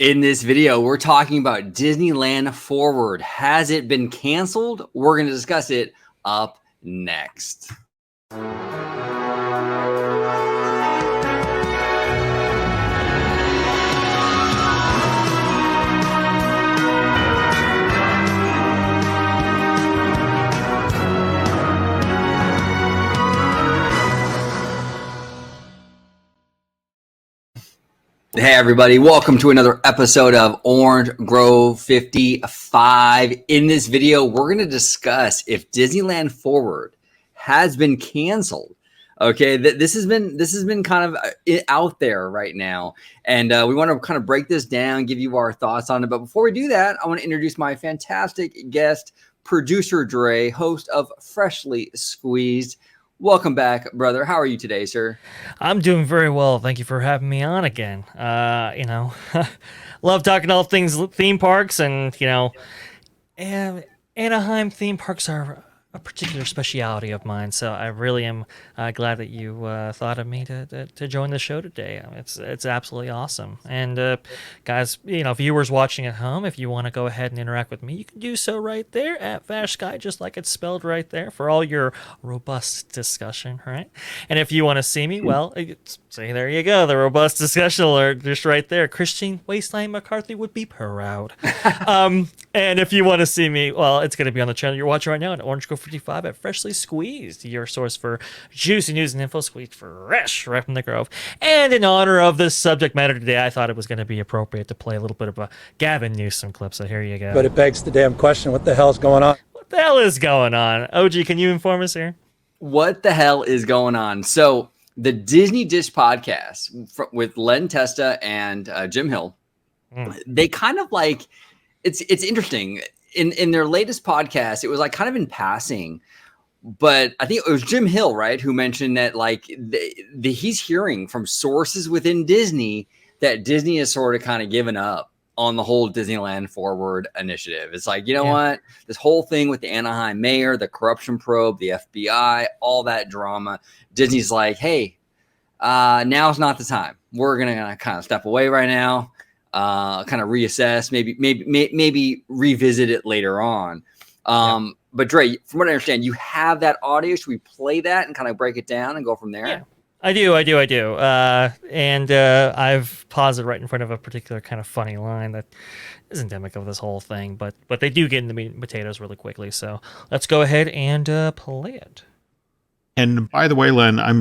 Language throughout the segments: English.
In this video, we're talking about Disneyland Forward. Has it been canceled? We're going to discuss it up next. Hey everybody, welcome to another episode of Orange Grove 55. In this video, we're going to discuss if Disneyland Forward has been canceled. Okay, this has been kind of out there right now, and we want to kind of break this down, give you our thoughts on it. But before we do that, I want to introduce my fantastic guest, producer Dre, host of Freshly Squeezed. Welcome back, brother. How are you today, sir? I'm doing very well. Thank you for having me on again. Love talking all things theme parks, and Anaheim theme parks are a particular specialty of mine. So I really am glad that you thought of me to join the show today. It's absolutely awesome. And guys, viewers watching at home, if you want to go ahead and interact with me, you can do so right there at Vashsky, just like it's spelled right there, for all your robust discussion, right? And if you want to see me, well, say there you go, the robust discussion alert, just right there. Christine Wasteland McCarthy would be proud. And if you want to see me, well, it's going to be on the channel you're watching right now at Orange Grove 55 at Freshly Squeezed, your source for juicy news and info, squeezed fresh right from the Grove. And in honor of this subject matter today, I thought it was going to be appropriate to play a little bit of a Gavin Newsom clip, so here you go. But it begs the damn question, what the hell's going on? What the hell is going on? OG, can you inform us here? What the hell is going on? So the Disney Dish podcast with Len Testa and Jim Hill, they kind of like, it's interesting. In their latest podcast, it was like kind of in passing, but I think it was Jim Hill, right, who mentioned that like he's hearing from sources within Disney that Disney has sort of kind of given up on the whole Disneyland Forward initiative. It's like, you know what? This whole thing with the Anaheim mayor, the corruption probe, the FBI, all that drama, Disney's like, hey, now's not the time. We're going to kind of step away right now. Kind of reassess, maybe revisit it later on. But Dre, from what I understand, you have that audio. Should we play that and kind of break it down and go from there? Yeah, I do. And I've paused it right in front of a particular kind of funny line that is endemic of this whole thing, but they do get into meat and potatoes really quickly. So let's go ahead and play it. And by the way, Len, I'm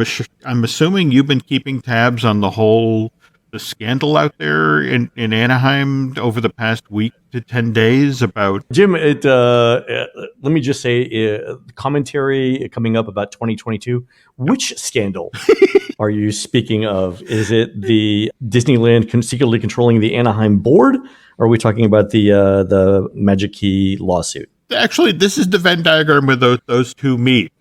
assuming you've been keeping tabs on the scandal out there in Anaheim over the past week to 10 days about... Jim, let me just say, commentary coming up about 2022. Which scandal are you speaking of? Is it the Disneyland secretly controlling the Anaheim board? Or are we talking about the Magic Key lawsuit? Actually, this is the Venn diagram where those two meet.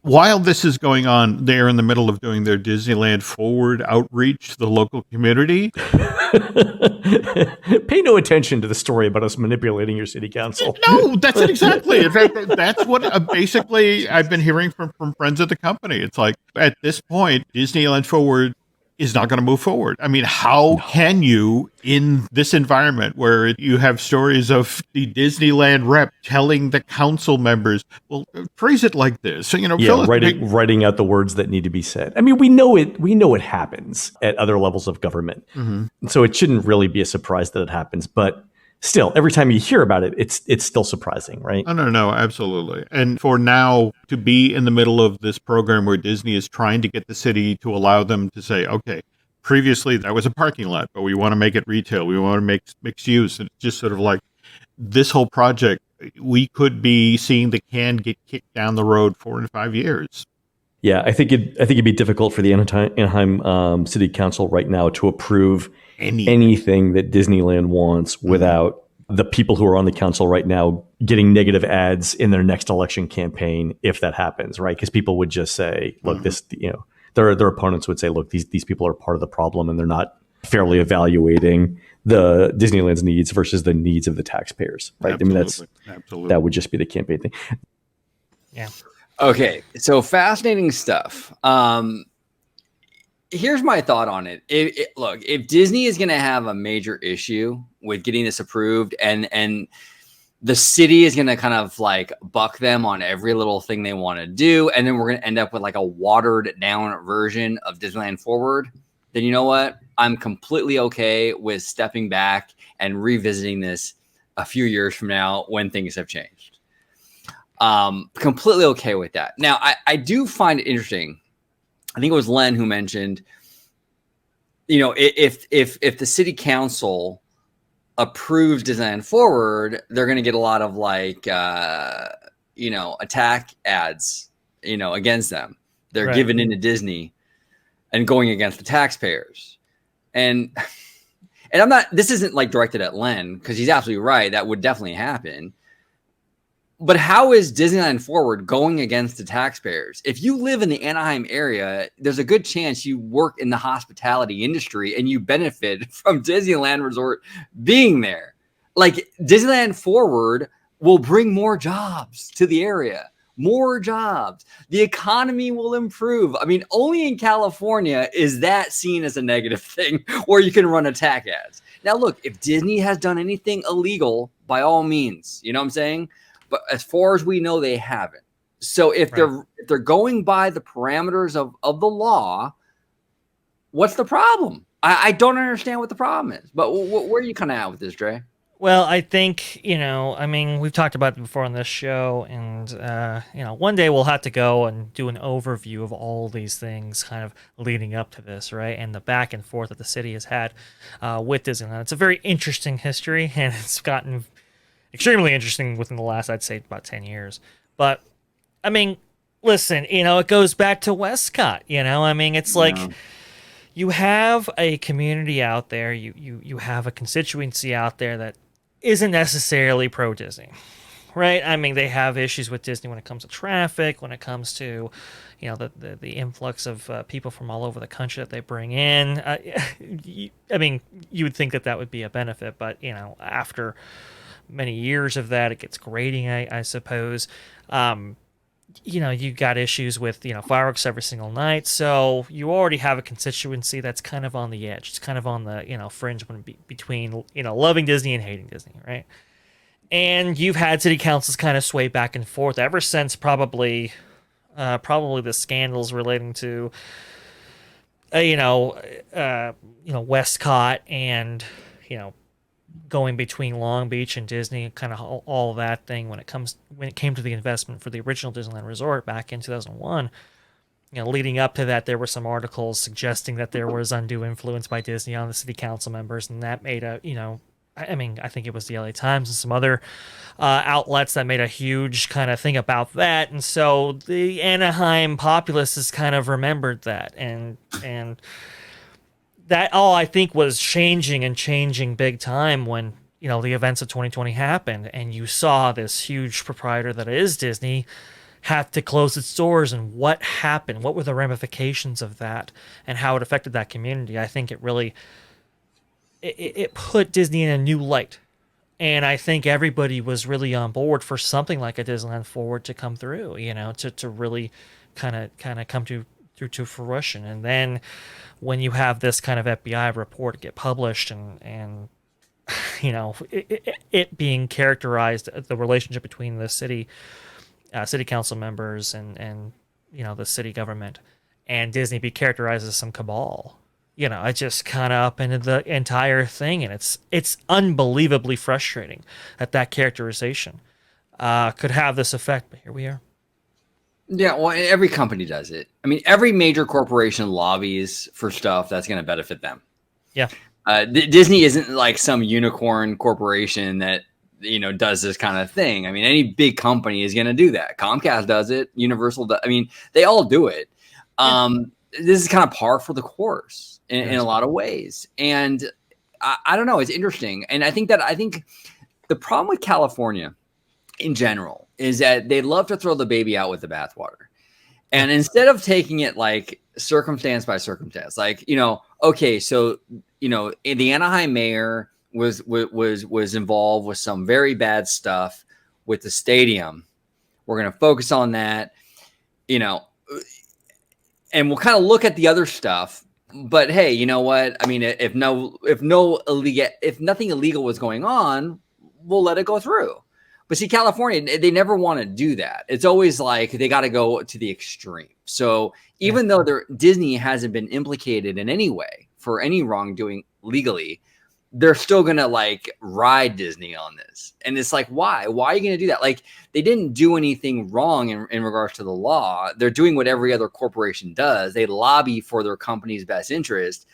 While this is going on, they're in the middle of doing their Disneyland Forward outreach to the local community. Pay no attention to the story about us manipulating your city council. No, that's it exactly. In fact, that's what basically I've been hearing from friends of the company. It's like, at this point, Disneyland Forward is not going to move forward. I mean, how can you, in this environment where you have stories of the Disneyland rep telling the council members, well, phrase it like this. Writing out the words that need to be said. I mean, we know it happens at other levels of government. Mm-hmm. So it shouldn't really be a surprise that it happens. But still, every time you hear about it, it's still surprising, right? No, absolutely. And for now to be in the middle of this program where Disney is trying to get the city to allow them to say, okay, previously that was a parking lot, but we want to make it retail. We want to make mixed use. And it's just sort of like this whole project, we could be seeing the can get kicked down the road 4 to 5 years. Yeah, I think it'd be difficult for the Anaheim City Council right now to approve anything that Disneyland wants without the people who are on the council right now getting negative ads in their next election campaign, if that happens, right? Because people would just say, look, their opponents would say, look, these people are part of the problem and they're not fairly evaluating the Disneyland's needs versus the needs of the taxpayers, right? Absolutely. I mean, that would just be the campaign thing. Yeah. Okay, so fascinating stuff. here's my thought on it. Look, if Disney is going to have a major issue with getting this approved, and the city is going to kind of like buck them on every little thing they want to do, and then we're going to end up with like a watered down version of Disneyland Forward, then you know what? I'm completely okay with stepping back and revisiting this a few years from now when things have changed. Completely okay with that. Now, I do find it interesting. I think it was Len who mentioned, if the city council approves Disneyland Forward, they're going to get a lot of like, attack ads, against them. They're Right. giving into Disney and going against the taxpayers. And this isn't like directed at Len, because he's absolutely right. That would definitely happen. But how is Disneyland Forward going against the taxpayers? If you live in the Anaheim area, there's a good chance you work in the hospitality industry and you benefit from Disneyland Resort being there. Like, Disneyland Forward will bring more jobs to the area. More jobs. The economy will improve. I mean, only in California is that seen as a negative thing where you can run attack ads. Now, look, if Disney has done anything illegal, by all means, you know what I'm saying? But as far as we know, they haven't. So if they're going by the parameters of the law, what's the problem? I don't understand what the problem is. But where are you kind of at with this, Dre? Well, I think, we've talked about it before on this show, and, one day we'll have to go and do an overview of all these things kind of leading up to this, right? And the back and forth that the city has had with Disneyland. It's a very interesting history, and it's gotten extremely interesting within the last, I'd say, about 10 years. But, listen, it goes back to Westcott, it's like you have a community out there, you have a constituency out there that isn't necessarily pro-Disney, right? They have issues with Disney when it comes to traffic, when it comes to, the influx of people from all over the country that they bring in. You would think that would be a benefit, but, after many years of that, it gets grating, I suppose. You got issues with, fireworks every single night. So you already have a constituency that's kind of on the edge. It's kind of on the, fringe between, loving Disney and hating Disney, right? And you've had city councils kind of sway back and forth ever since probably the scandals relating to, Westcott and, going between Long Beach and Disney, kind of all that thing when it came to the investment for the original Disneyland Resort back in 2001. Leading up to that, there were some articles suggesting that there was undue influence by Disney on the city council members, and that made I think it was the LA Times and some other outlets that made a huge kind of thing about that, and so the Anaheim populace has kind of remembered that, and that all I think was changing big time when, the events of 2020 happened, and you saw this huge proprietor that is Disney have to close its doors, and what happened, what were the ramifications of that, and how it affected that community. I think it really, it put Disney in a new light, and I think everybody was really on board for something like a Disneyland Forward to come through, to really kind of come to fruition. And then when you have this kind of FBI report get published and it being characterized, the relationship between the city council members and the city government and Disney be characterized as some cabal, it just kind of upended the entire thing. And it's unbelievably frustrating that characterization could have this effect, but here we are. Yeah, well, every company does it. Every major corporation lobbies for stuff that's going to benefit them. Yeah. Disney isn't like some unicorn corporation that, does this kind of thing. Any big company is going to do that. Comcast does it. Universal does. They all do it. This is kind of par for the course in a lot of ways. And I don't know. It's interesting. And I think the problem with California in general is that they love to throw the baby out with the bathwater. And instead of taking it like circumstance by circumstance, like, okay, so, the Anaheim mayor was involved with some very bad stuff with the stadium. We're going to focus on that, and we'll kind of look at the other stuff But hey, you know what? I mean, if nothing illegal was going on, we'll let it go through. But see, California, they never want to do that. It's always like they got to go to the extreme. So even though Disney hasn't been implicated in any way for any wrongdoing legally, they're still going to like ride Disney on this. And it's like, why? Why are you going to do that? Like, they didn't do anything wrong in regards to the law. They're doing what every other corporation does. They lobby for their company's best interest.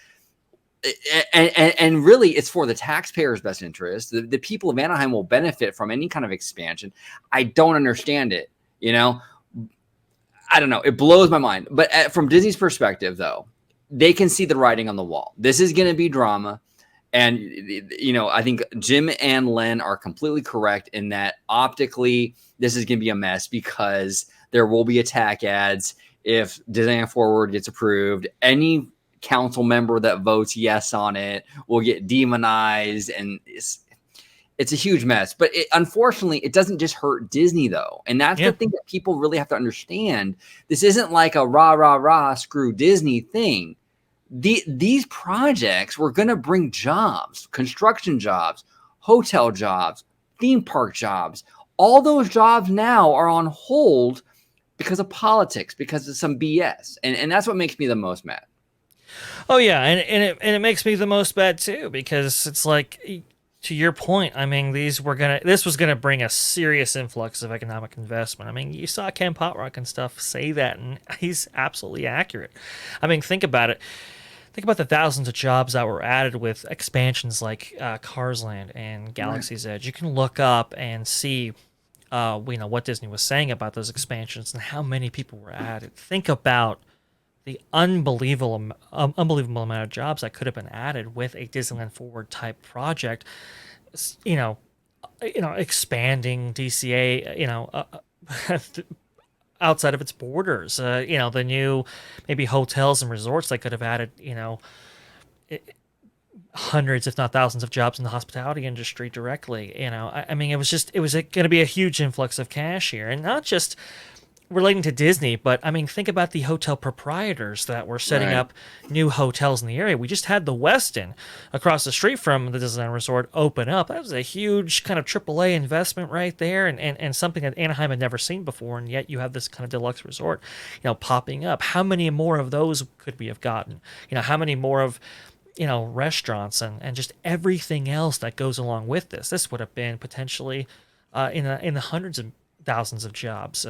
And really, it's for the taxpayers' best interest. The people of Anaheim will benefit from any kind of expansion. I don't understand it. You know, I don't know. It blows my mind. But from Disney's perspective, though, they can see the writing on the wall. This is going to be drama. And, you know, I think Jim and Len are completely correct in that optically, this is going to be a mess because there will be attack ads if Disneyland Forward gets approved. Any council member that votes yes on it will get demonized, and it's a huge mess. But unfortunately, it doesn't just hurt Disney, though. And that's the thing that people really have to understand. This isn't like a rah, rah, rah, screw Disney thing. These projects were going to bring jobs, construction jobs, hotel jobs, theme park jobs. All those jobs now are on hold because of politics, because of some BS. And that's what makes me the most mad. Oh yeah, and it makes me the most mad too, because it's like, to your point, I mean, this was gonna bring a serious influx of economic investment. I mean, you saw Ken Potrock and stuff say that, and he's absolutely accurate. I mean, think about it. Think about the thousands of jobs that were added with expansions like Cars Land and Galaxy's Edge. You can look up and see, what Disney was saying about those expansions and how many people were added. Think about the unbelievable amount of jobs that could have been added with a Disneyland Forward type project. Expanding DCA, outside of its borders. The new maybe hotels and resorts that could have added, hundreds, if not thousands, of jobs in the hospitality industry directly. I mean, it was going to be a huge influx of cash here, and not just relating to Disney, but I mean, think about the hotel proprietors that were setting up new hotels in the area. We just had the Westin across the street from the Disneyland Resort open up. That was a huge kind of AAA investment right there, and something that Anaheim had never seen before, and yet you have this kind of deluxe resort, popping up. How many more of those could we have gotten? How many more of restaurants and just everything else that goes along with this? This would have been potentially in the hundreds of thousands of jobs,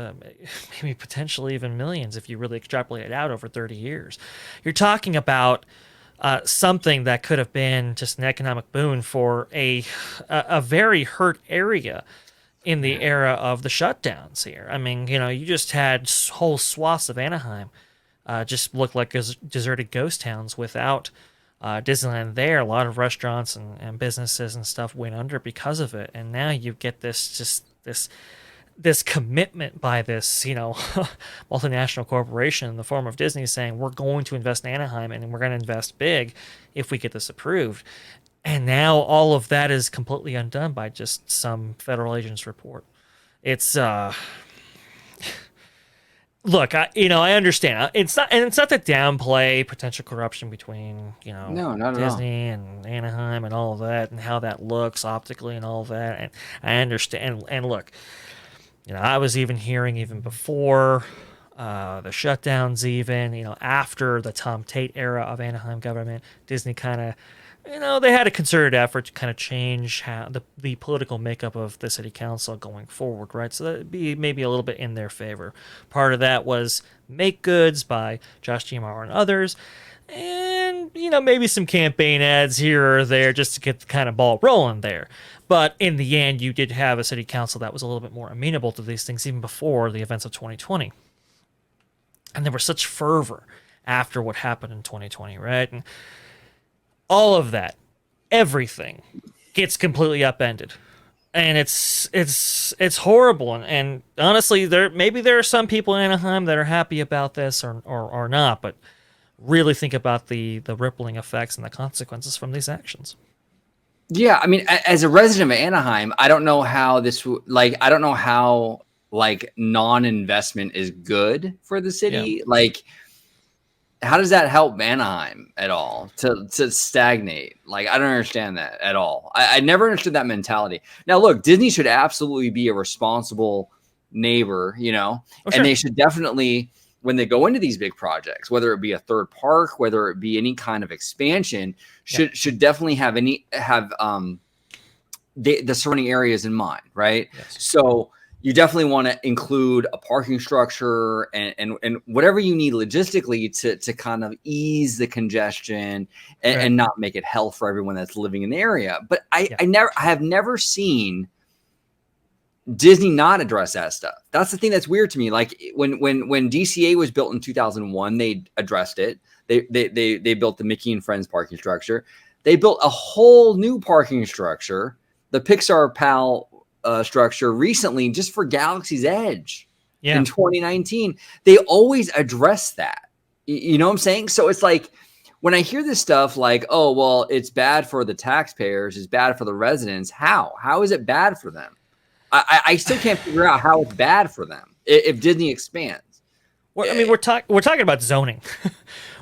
maybe potentially even millions if you really extrapolate it out over 30 years. You're talking about something that could have been just an economic boon for a very hurt area in the era of the shutdowns here. I mean, you just had whole swaths of Anaheim just look like deserted ghost towns without Disneyland there. A lot of restaurants and businesses and stuff went under because of it. And now you get this commitment by this, multinational corporation in the form of Disney saying, we're going to invest in Anaheim and we're going to invest big if we get this approved. And now all of that is completely undone by just some federal agent's report. It's, look, I understand. It's not to downplay potential corruption between, No, not Disney and Anaheim and all of that and how that looks optically and all of that. And I understand. And look, I was even hearing even before the shutdowns, even, after the Tom Tate era of Anaheim government, Disney kind of, they had a concerted effort to kind of change how the political makeup of the city council going forward, right? So that'd be maybe a little bit in their favor. Part of that was make goods by Josh Giamaro and others, and, maybe some campaign ads here or there just to get the kind of ball rolling there. But in the end, you did have a city council that was a little bit more amenable to these things even before the events of 2020. And there was such fervor after what happened in 2020, right? And all of that, everything gets completely upended. And it's horrible. And honestly, there are some people in Anaheim that are happy about this or not, but really think about the rippling effects and the consequences from these actions. Yeah, I mean, as a resident of Anaheim, I don't know how non-investment is good for the city. Yeah. Like, how does that help Anaheim at all to stagnate? Like, I don't understand that at all. I never understood that mentality. Now, look, Disney should absolutely be a responsible neighbor, sure. and they should definitely, when they go into these big projects, whether it be a third park, whether it be any kind of expansion, should definitely have the surrounding areas in mind, right? Yes. So you definitely want to include a parking structure and whatever you need logistically to kind of ease the congestion and not make it hell for everyone that's living in the area. But I have never seen Disney not address that stuff. That's the thing that's weird to me. Like when DCA was built in 2001, they addressed it. They built the Mickey and Friends parking structure. They built a whole new parking structure, the Pixar Pal structure recently, just for Galaxy's Edge in 2019. They always address that. You know what I'm saying? So it's like when I hear this stuff like, oh, well, it's bad for the taxpayers, it's bad for the residents. How is it bad for them? I still can't figure out how it's bad for them if Disney expands. I mean, we're talking about zoning.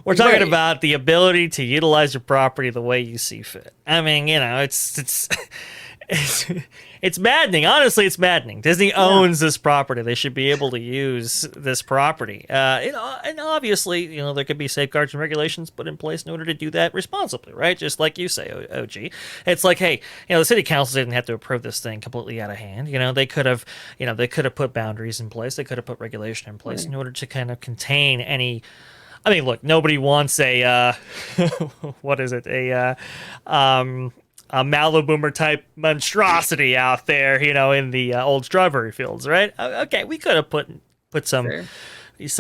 We're talking about the ability to utilize your property the way you see fit. I mean, it's maddening. Honestly, it's maddening. Disney owns this property. They should be able to use this property. And obviously, there could be safeguards and regulations put in place in order to do that responsibly, right? Just like you say, OG. It's like, hey, the city council didn't have to approve this thing completely out of hand. They could have put boundaries in place. They could have put regulation in place in order to kind of contain any. I mean, look, nobody wants a what is it? A Maliboomer type monstrosity out there, in the old strawberry fields, right? Okay, we could have put some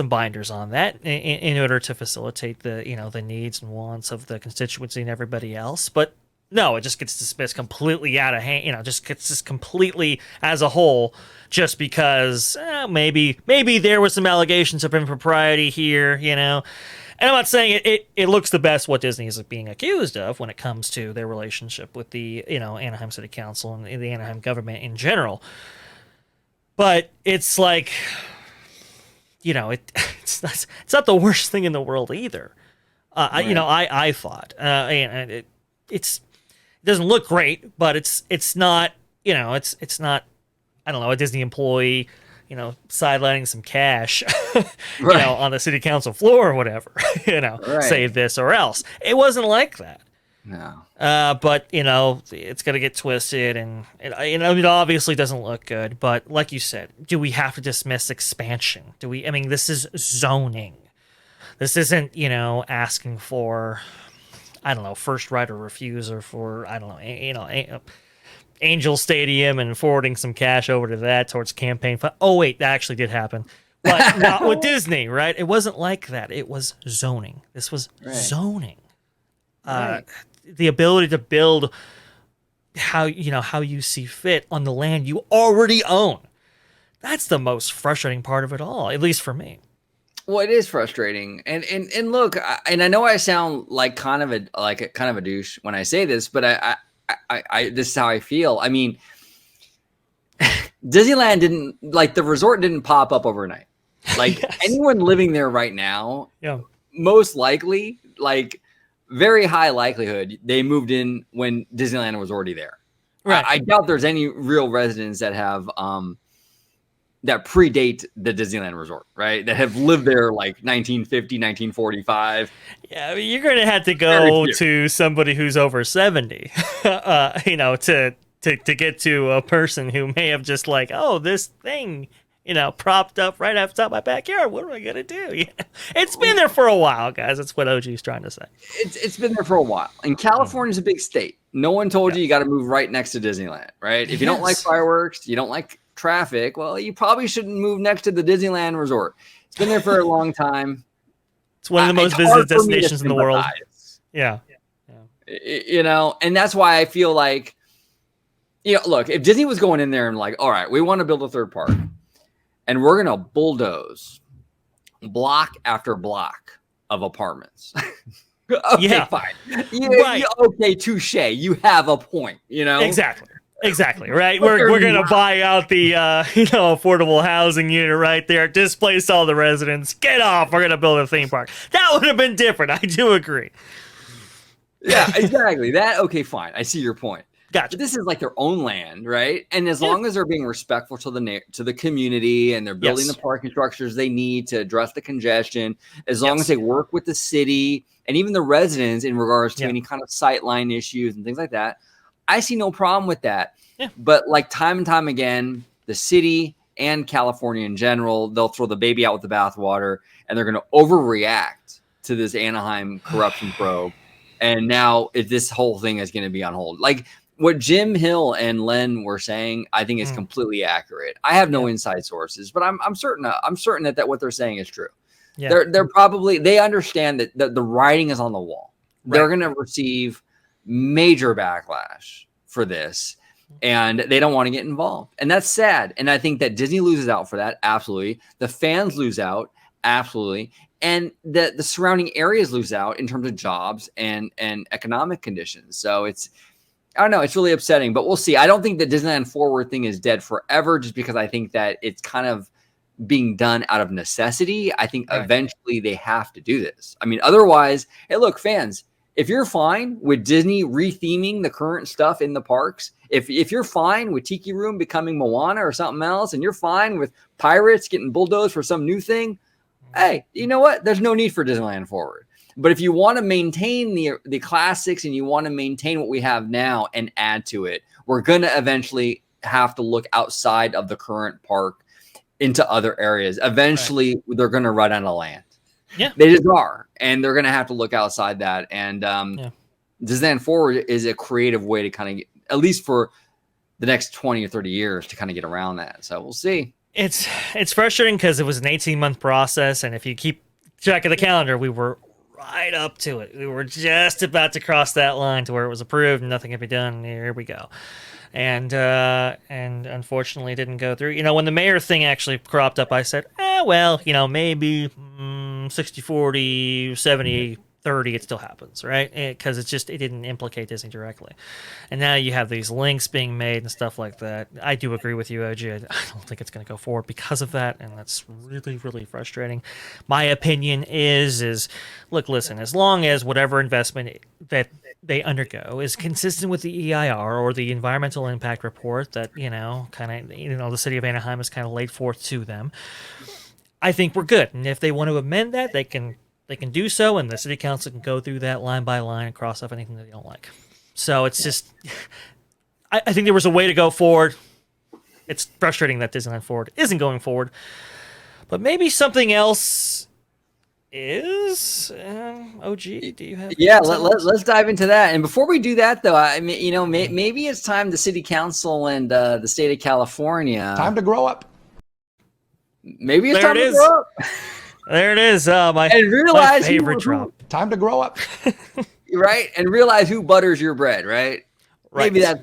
binders on that in order to facilitate the needs and wants of the constituency and everybody else. But no, it just gets dismissed completely out of hand. Just gets just completely as a whole, just because maybe there was some allegations of impropriety here, And I'm not saying it looks the best what Disney is being accused of when it comes to their relationship with the Anaheim City Council and the Anaheim government in general. But it's like, it's not the worst thing in the world either. I thought, and it doesn't look great, but it's not, it's not, I don't know, a Disney employee, sidelining some cash, on the city council floor or whatever, say this or else. It wasn't like that. No. But, it's going to get twisted and, it obviously doesn't look good. But like you said, do we have to dismiss expansion? This is zoning. This isn't, asking for, I don't know, first right of refusal for, I don't know, Angel Stadium and forwarding some cash over to that towards campaign fund. Oh, wait, that actually did happen. But not with Disney, right? It wasn't like that. It was zoning. This was zoning. The ability to build how you see fit on the land you already own. That's the most frustrating part of it all, at least for me. Well, it is frustrating, and look, I know I sound like kind of a douche when I say this, but I this is how I feel. I mean, Disneyland didn't, the resort didn't pop up overnight. Anyone living there right now, most likely, very high likelihood, they moved in when Disneyland was already there. Right. I doubt there's any real residents that have that predate the Disneyland resort, right? That have lived there 1950, 1945. Yeah, you're going to have to go to somebody who's over 70, to get to a person who may have just this thing, propped up right outside my backyard. What am I going to do? It's been there for a while, guys. That's what OG's trying to say. It's been there for a while. And California's a big state. No one told you got to move right next to Disneyland, right? If you don't like fireworks, you don't like traffic, well, you probably shouldn't move next to the Disneyland resort. It's been there for a long time. It's one of the most visited destinations in the world. Yeah. And that's why I feel like, look, if Disney was going in there and all right, we want to build a third park and we're going to bulldoze block after block of apartments. Okay, fine. Okay, touche. You have a point, Exactly. Exactly, right? We're going to buy out the affordable housing unit right there, displace all the residents, get off, we're going to build a theme park. That would have been different. I do agree. Yeah, exactly. That okay, fine. I see your point. Gotcha. But this is like their own land, right? And as long as they're being respectful to the community and they're building the parking structures they need to address the congestion, as long as they work with the city and even the residents in regards to any kind of sightline issues and things like that, I see no problem with that. Yeah. But like time and time again, the city and California in general, they'll throw the baby out with the bathwater and they're going to overreact to this Anaheim corruption probe. And now this whole thing is going to be on hold. Like what Jim Hill and Len were saying, I think is completely accurate. I have no inside sources, but I'm certain that what they're saying is true. Yeah. They're probably, they understand that the writing is on the wall. Right. They're going to receive major backlash for this, and they don't want to get involved. And that's sad. And I think that Disney loses out for that. Absolutely. The fans lose out. Absolutely. And the surrounding areas lose out in terms of jobs and economic conditions. So I don't know, it's really upsetting, but we'll see. I don't think the Disneyland Forward thing is dead forever just because I think that it's kind of being done out of necessity. I think eventually they have to do this. I mean, otherwise, hey, look, fans, if you're fine with Disney retheming the current stuff in the parks, if you're fine with Tiki Room becoming Moana or something else, and you're fine with Pirates getting bulldozed for some new thing, hey, you know what? There's no need for Disneyland Forward. But if you want to maintain the classics and you want to maintain what we have now and add to it, we're going to eventually have to look outside of the current park into other areas. Eventually, they're going to run out of land. Yeah, they just are. And they're going to have to look outside that. And Disneyland Forward is a creative way to kind of, at least for the next 20 or 30 years, to kind of get around that. So we'll see. It's frustrating because it was an 18-month process, and if you keep track of the calendar, we were right up to it. We were just about to cross that line to where it was approved and nothing could be done. Here we go. And unfortunately it didn't go through. You know, when the mayor thing actually cropped up, I said, well, you know, maybe 60-40, 70-30, it still happens, right? Because it didn't implicate Disney directly. And now you have these links being made and stuff like that. I do agree with you, OG. I don't think it's going to go forward because of that, and that's really, really frustrating. My opinion is look, listen, as long as whatever investment that they undergo is consistent with the EIR or the environmental impact report that, the city of Anaheim has kind of laid forth to them, I think we're good. And if they want to amend that, they can do so, and the city council can go through that line by line and cross off anything that they don't like. So it's just, I think there was a way to go forward. It's frustrating that Disneyland Forward isn't going forward, but maybe something else is. OG, do you have? Yeah, let's dive into that. And before we do that, though, I mean, maybe it's time the city council and the state of California. Time to grow up. Maybe it's time to grow up. There it is. My favorite drop. Time to grow up. Right? And realize who butters your bread, right? Maybe that's...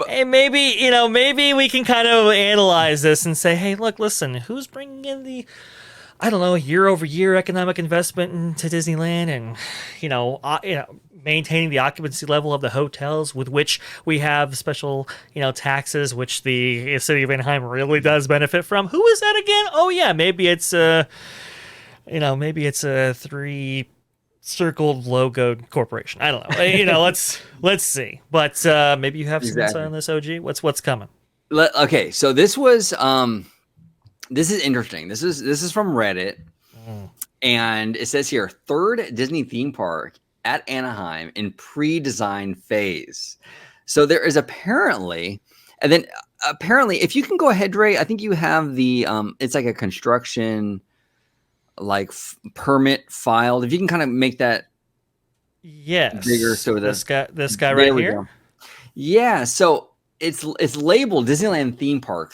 Hey, maybe we can kind of analyze this and say, hey, look, listen, who's bringing in the, year-over-year economic investment into Disneyland and, maintaining the occupancy level of the hotels with which we have special, taxes, which the city of Anaheim really does benefit from. Who is that again? Oh yeah, maybe it's a 3-circled logoed corporation. I don't know. Let's see. But maybe you have some insight on this, OG. What's coming? Okay, so this was this is interesting. This is from Reddit, and it says here, third Disney theme park at Anaheim in pre-design phase. So there is apparently, if you can go ahead, Dre, I think you have the, it's like a construction, permit filed. If you can kind of make that bigger. So this guy right here. Go. Yeah. So it's labeled Disneyland theme park.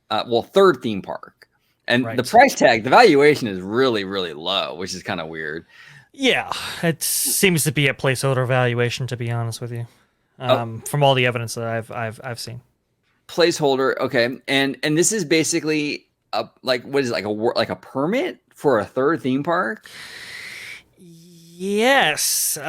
Third theme park. And the price tag, the valuation is really, really low, which is kind of weird. Yeah, it seems to be a placeholder valuation, to be honest with you, from all the evidence that I've seen. Placeholder, okay, and this is basically like a permit for a third theme park. Yes,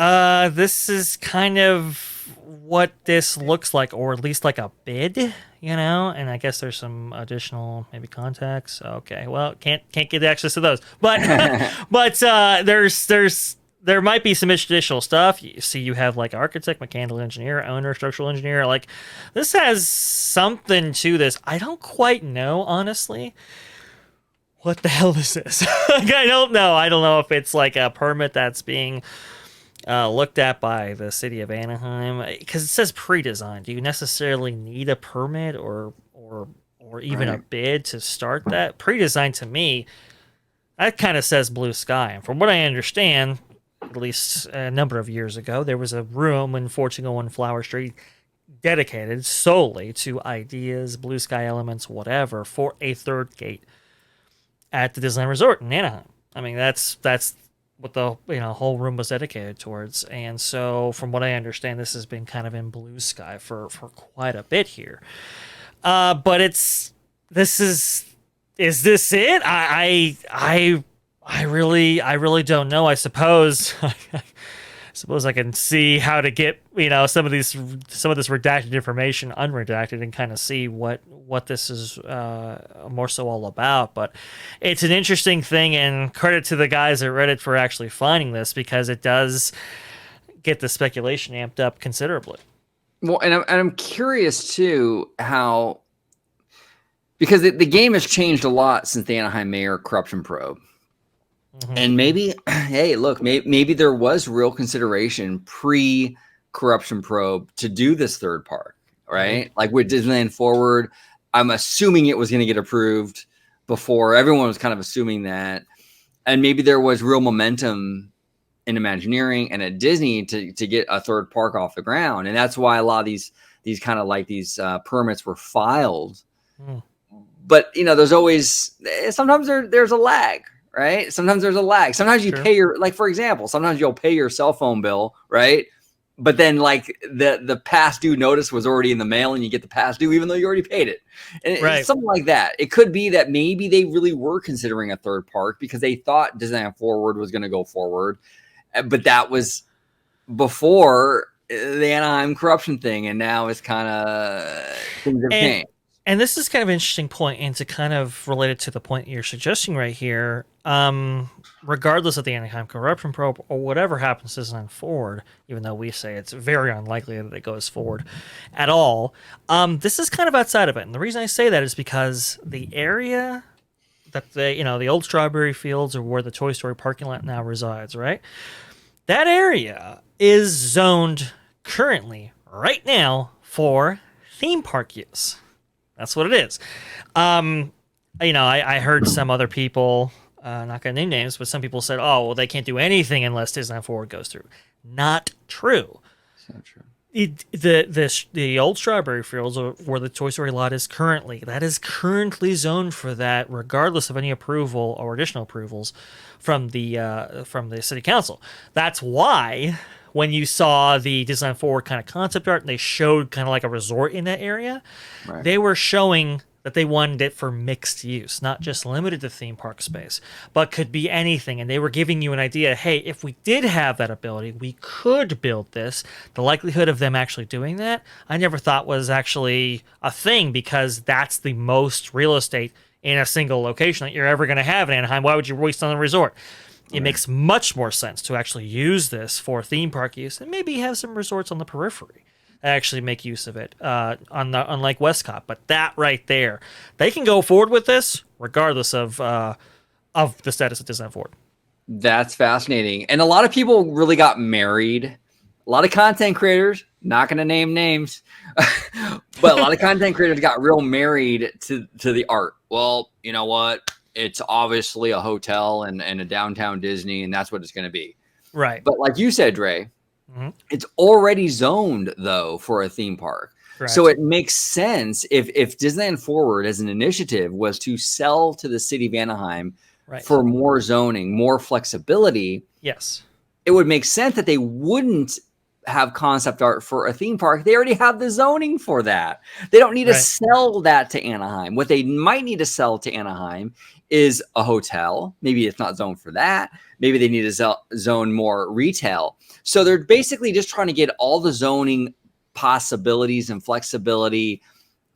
this is kind of what this looks like, or at least like a bid, and I guess there's some additional maybe contacts. Okay, well, can't get access to those, but there might be some additional stuff. You see, you have like architect, mechanical engineer, owner, structural engineer. Like, this has something to this. I don't quite know, honestly, what the hell this is. Like, I don't know if it's like a permit that's being looked at by the city of Anaheim, because it says pre-design. Do you necessarily need a permit or even a bid to start that? Pre-design, to me, that kind of says blue sky. And from what I understand, at least a number of years ago, there was a room in 1401 Flower Street dedicated solely to ideas, blue sky elements, whatever, for a third gate at the Disneyland Resort in Anaheim. I mean, that's what the whole room was dedicated towards. And so, from what I understand, this has been kind of in blue sky for quite a bit here. But is this it? I really don't know. I suppose I can see how to get some of this redacted information unredacted and kind of see what this is more so all about. But it's an interesting thing, and credit to the guys at Reddit for actually finding this, because it does get the speculation amped up considerably. Well, and I'm curious too how, because the game has changed a lot since the Anaheim mayor corruption probe. Mm-hmm. And maybe, hey, look, maybe there was real consideration pre-corruption probe to do this third park, right? Mm-hmm. Like with Disneyland Forward, I'm assuming it was going to get approved before. Everyone was kind of assuming that. And maybe there was real momentum in Imagineering and at Disney to get a third park off the ground. And that's why a lot of these kind of like these permits were filed. Mm. But, there's always, sometimes there's a lag. Right? Sometimes there's a lag. Sometimes you pay for example, sometimes you'll pay your cell phone bill, right? But then like the past due notice was already in the mail and you get the past due even though you already paid it. And it's something like that. It could be that maybe they really were considering a third park because they thought Disneyland Forward was going to go forward. But that was before the Anaheim corruption thing. And now it's kind of things have changed. And this is kind of an interesting point, and to kind of relate it to the point you're suggesting right here, regardless of the Anaheim corruption probe or whatever happens to Disneyland Forward, even though we say it's very unlikely that it goes forward at all, this is kind of outside of it. And the reason I say that is because the area that the old Strawberry Fields, or where the Toy Story parking lot now resides, right? That area is zoned currently, right now, for theme park use. That's what it is. I heard some other people, not going to name names, but some people said, oh, well, they can't do anything unless Disneyland Forward goes through. Not true. It's not true. The old Strawberry Fields, where the Toy Story lot is currently, that is currently zoned for that, regardless of any approval or additional approvals from the city council. That's why when you saw the Disneyland Forward kind of concept art and they showed kind of like a resort in that area, they were showing that they wanted it for mixed use, not just limited to theme park space, but could be anything. And they were giving you an idea, hey, if we did have that ability, we could build this. The likelihood of them actually doing that, I never thought was actually a thing, because that's the most real estate in a single location that you're ever going to have in Anaheim. Why would you waste on a resort? It makes much more sense to actually use this for theme park use, and maybe have some resorts on the periphery that actually make use of it on Lake Westcott. But that right there, they can go forward with this regardless of the status of Disneyland Forward. That's fascinating. And a lot of people really got married. A lot of content creators, not going to name names, but a lot of content creators got real married to the art. Well, you know what? It's obviously a hotel and a downtown Disney, and that's what it's going to be. Right. But like you said, Dre, it's already zoned, though, for a theme park. Correct. So it makes sense if Disneyland Forward as an initiative was to sell to the city of Anaheim for more zoning, more flexibility. Yes. It would make sense that they wouldn't have concept art for a theme park. They already have the zoning for that. They don't need to sell that to Anaheim. What they might need to sell to Anaheim is a hotel. Maybe it's not zoned for that. Maybe they need to zone more retail. So they're basically just trying to get all the zoning possibilities and flexibility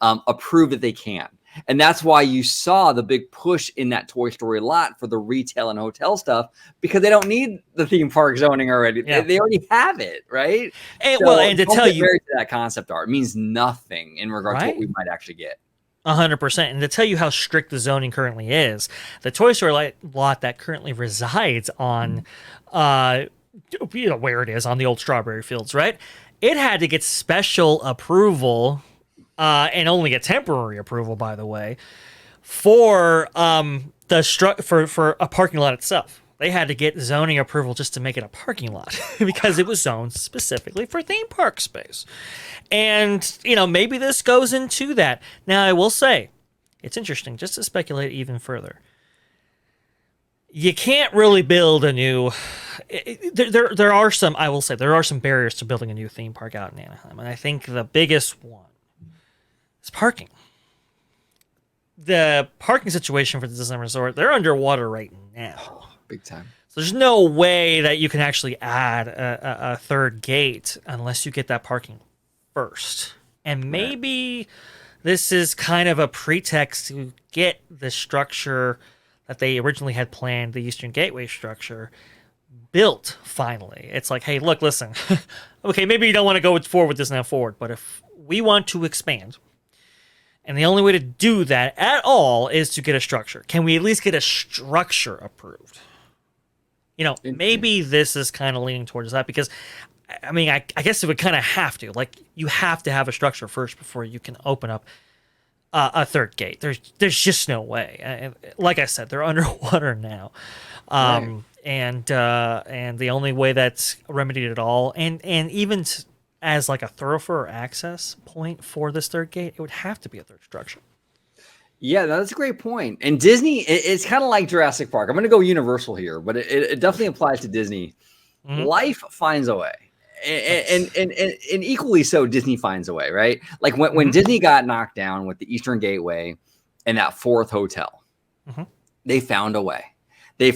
approved that they can. And that's why you saw the big push in that Toy Story lot for the retail and hotel stuff, because they don't need the theme park zoning already. Yeah. They already have it, right? And, So and to don't tell get you, married to that concept art. It means nothing in regards to what Right? we might actually get. 100%. And to tell you how strict the zoning currently is, the Toy Story lot that currently resides on, where it is on the old Strawberry Fields, right? It had to get special approval, and only a temporary approval, by the way, for for a parking lot itself. They had to get zoning approval just to make it a parking lot because it was zoned specifically for theme park space. And, maybe this goes into that. Now, I will say, it's interesting, just to speculate even further. You can't really build a new... There are some, I will say, there are some barriers to building a new theme park out in Anaheim. And I think the biggest one is parking. The parking situation for the Disneyland Resort, they're underwater right now. Big time. So there's no way that you can actually add a third gate unless you get that parking first. And maybe this is kind of a pretext to get the structure that they originally had planned, the Eastern Gateway structure, built finally. It's like, hey, look, listen. Okay, maybe you don't want to go forward with this now forward, but if we want to expand, and the only way to do that at all is to get a structure. Can we at least get a structure approved? Maybe this is kind of leaning towards that because, I guess it would kind of have to. Like, you have to have a structure first before you can open up a third gate. There's just no way. Like I said, they're underwater now. Right. And the only way that's remedied at all, and even as like a thoroughfare or access point for this third gate, it would have to be a third structure. Yeah, that's a great point. And Disney, it's kind of like Jurassic Park. I'm going to go Universal here, but it definitely applies to Disney. Mhm. Life finds a way. And equally so, Disney finds a way, right? Like when Disney got knocked down with the Eastern Gateway and that fourth hotel, they found a way. They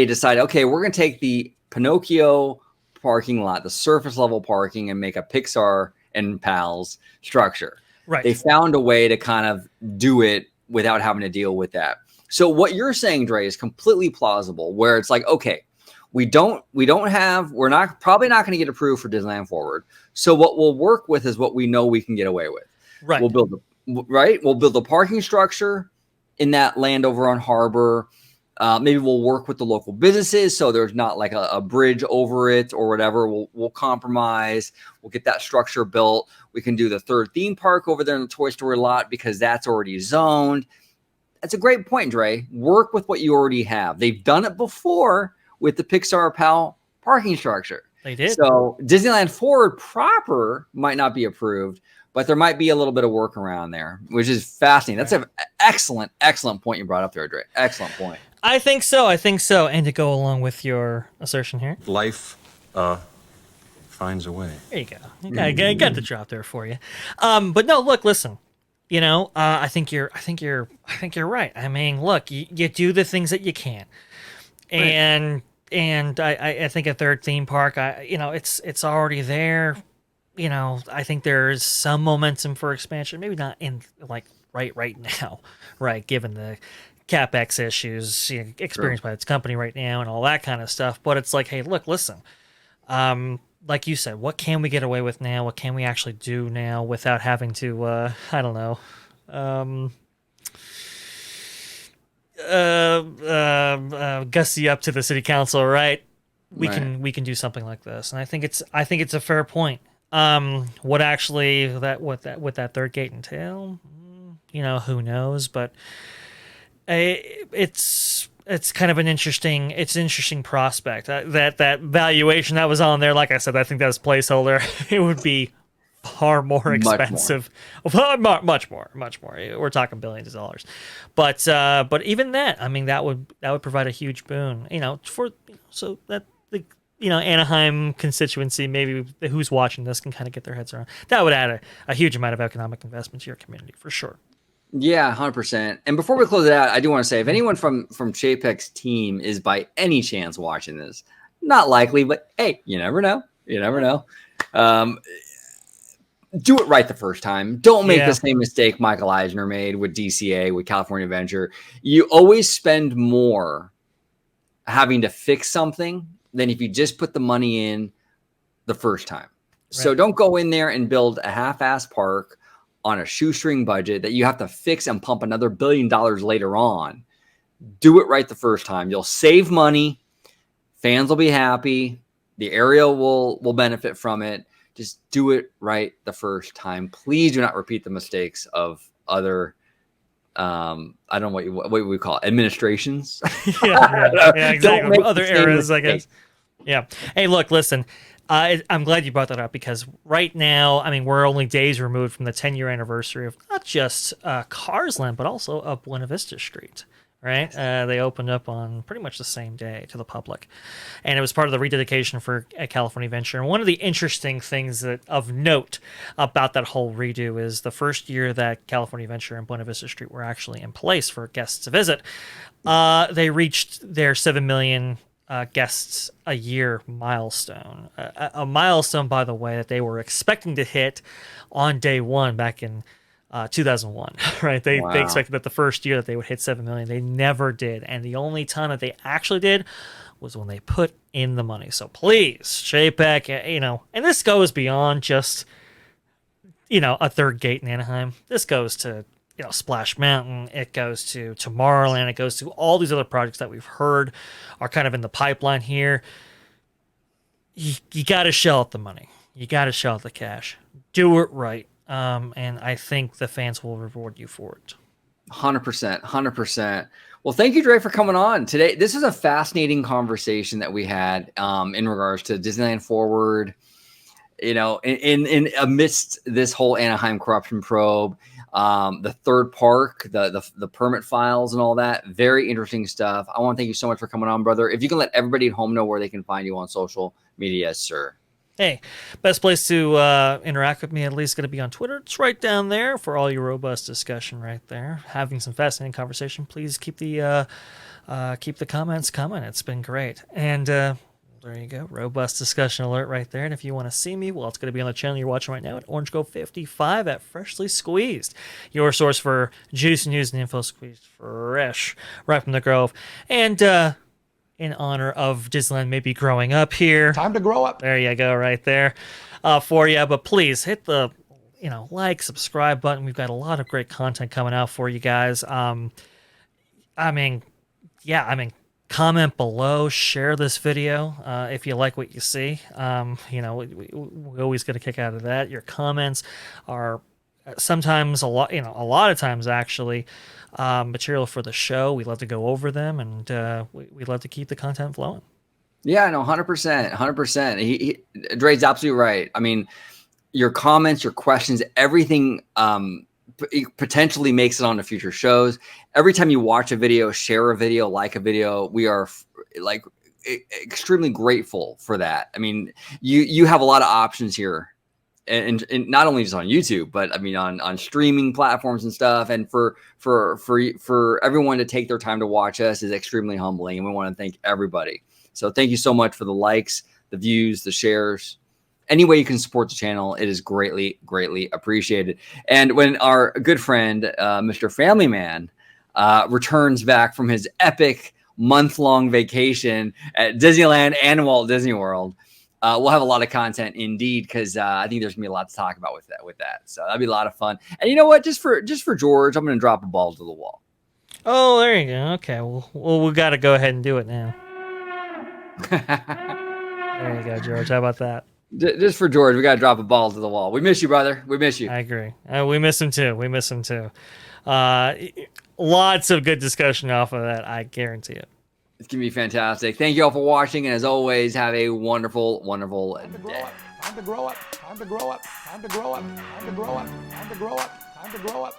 decided, okay, we're going to take the Pinocchio parking lot, the surface level parking, and make a Pixar and Pals structure. Right. They found a way to kind of do it without having to deal with that. So what you're saying, Dre, is completely plausible, where it's like, okay, we're probably not going to get approved for Disneyland Forward. So what we'll work with is what we know we can get away with. Right. We'll build a parking structure in that land over on Harbor. Maybe we'll work with the local businesses so there's not like a bridge over it or whatever. We'll compromise. We'll get that structure built. We can do the third theme park over there in the Toy Story lot because that's already zoned. That's a great point, Dre. Work with what you already have. They've done it before with the Pixar PAL parking structure. They did. So Disneyland Forward proper might not be approved, but there might be a little bit of work around there, which is fascinating. That's an excellent point you brought up there, Dre. Excellent point. I think so. And to go along with your assertion here, Life finds a way. there you go. I got the drop there for you. But no, look, listen. I think you're right. I mean, look, you do the things that you can, and I think a third theme park, it's already there. I think there's some momentum for expansion. Maybe not in like right now, right? Given the CapEx issues experienced by its company right now and all that kind of stuff. But it's like, hey, look, listen. Like you said, what can we get away with now? What can we actually do now without having to, I don't know, gussy up to the city council, right? We can do something like this, and I think it's a fair point. What actually with that third gate entail? Who knows? But it's kind of an interesting prospect. That valuation that was on there, like I said, I think that was placeholder. It would be far more expensive. Much more. We're talking billions of dollars. But even that, I mean, that would provide a huge boon. So that the Anaheim constituency, maybe who's watching this can kind of get their heads around. That would add a huge amount of economic investment to your community for sure. Yeah, 100%. And before we close it out, I do want to say, if anyone from Chapek's team is by any chance watching this, not likely, but hey, you never know. You never know. Do it right the first time. Don't make the same mistake Michael Eisner made with DCA, with California Adventure. You always spend more having to fix something than if you just put the money in the first time. Right. So don't go in there and build a half-ass park on a shoestring budget that you have to fix and pump another $1 billion later on. Do it right the first time. You'll save money. Fans will be happy. The area will benefit from it. Just do it right the first time. Please do not repeat the mistakes of other, I don't know what we call it, administrations. Yeah, exactly. Other eras, I guess. Yeah. Hey, look, listen, I'm glad you brought that up because right now, I mean, we're only days removed from the 10-year anniversary of not just Cars Land, but also of Buena Vista Street. Right? They opened up on pretty much the same day to the public. And it was part of the rededication for California Adventure. And one of the interesting things of note about that whole redo is the first year that California Adventure and Buena Vista Street were actually in place for guests to visit, they reached their 7 million guests a year milestone. A milestone, by the way, that they were expecting to hit on day one back in 2001, right? They expected that the first year that they would hit 7 million. They never did. And the only time that they actually did was when they put in the money. So please, Chapek, and this goes beyond just, a third gate in Anaheim. This goes to, Splash Mountain. It goes to Tomorrowland. It goes to all these other projects that we've heard are kind of in the pipeline here. You got to shell out the money. You got to shell out the cash. Do it right. And I think the fans will reward you for it. 100%. Well, thank you, Dre, for coming on today. This is a fascinating conversation that we had in regards to Disneyland Forward. In amidst this whole Anaheim corruption probe, the third park, the permit files and all that. Very interesting stuff. I want to thank you so much for coming on, brother. If you can let everybody at home know where they can find you on social media, sir. Hey, best place to interact with me at least going to be on Twitter. It's right down there for all your robust discussion right there. Having some fascinating conversation. Please keep the comments coming. It's been great. And there you go. Robust discussion alert right there. And if you want to see me, well, it's going to be on the channel you're watching right now at Orange Grove 55 at Freshly Squeezed. Your source for juice, news, and info squeezed fresh right from the Grove. And in honor of Disneyland maybe growing up here. Time to grow up. There you go, right there for you. But please hit the, subscribe button. We've got a lot of great content coming out for you guys. Comment below, share this video if you like what you see. We always get a kick out of that. Your comments are sometimes a lot of times actually material for the show. We love to go over them, and we love to keep the content flowing. Yeah, no, 100%. Dre's absolutely right. I mean, your comments, your questions, everything potentially makes it onto future shows. Every time you watch a video, share a video, like a video, we are extremely grateful for that. I mean, you have a lot of options here. And not only just on YouTube, but I mean on streaming platforms and stuff. And for everyone to take their time to watch us is extremely humbling, and we want to thank everybody. So thank you so much for the likes, the views, the shares. Any way you can support the channel, it is greatly appreciated. And when our good friend, Mr. Family Man, returns back from his epic month-long vacation at Disneyland and Walt Disney World, we'll have a lot of content indeed, because I think there's gonna be a lot to talk about with that. So that'd be a lot of fun. And you know what? Just for George, I'm gonna drop a ball to the wall. Oh, there you go. Okay, well we got to go ahead and do it now. There you go, George. How about that? Just for George, we got to drop a ball to the wall. We miss you, brother. We miss you. I agree. We miss him too. Lots of good discussion off of that, I guarantee it. It's going to be fantastic. Thank you all for watching. And as always, have a wonderful day. Time to grow up. Time to grow up. Time to grow up. Time to grow up. Time to grow up. Time to grow up. Time to grow up.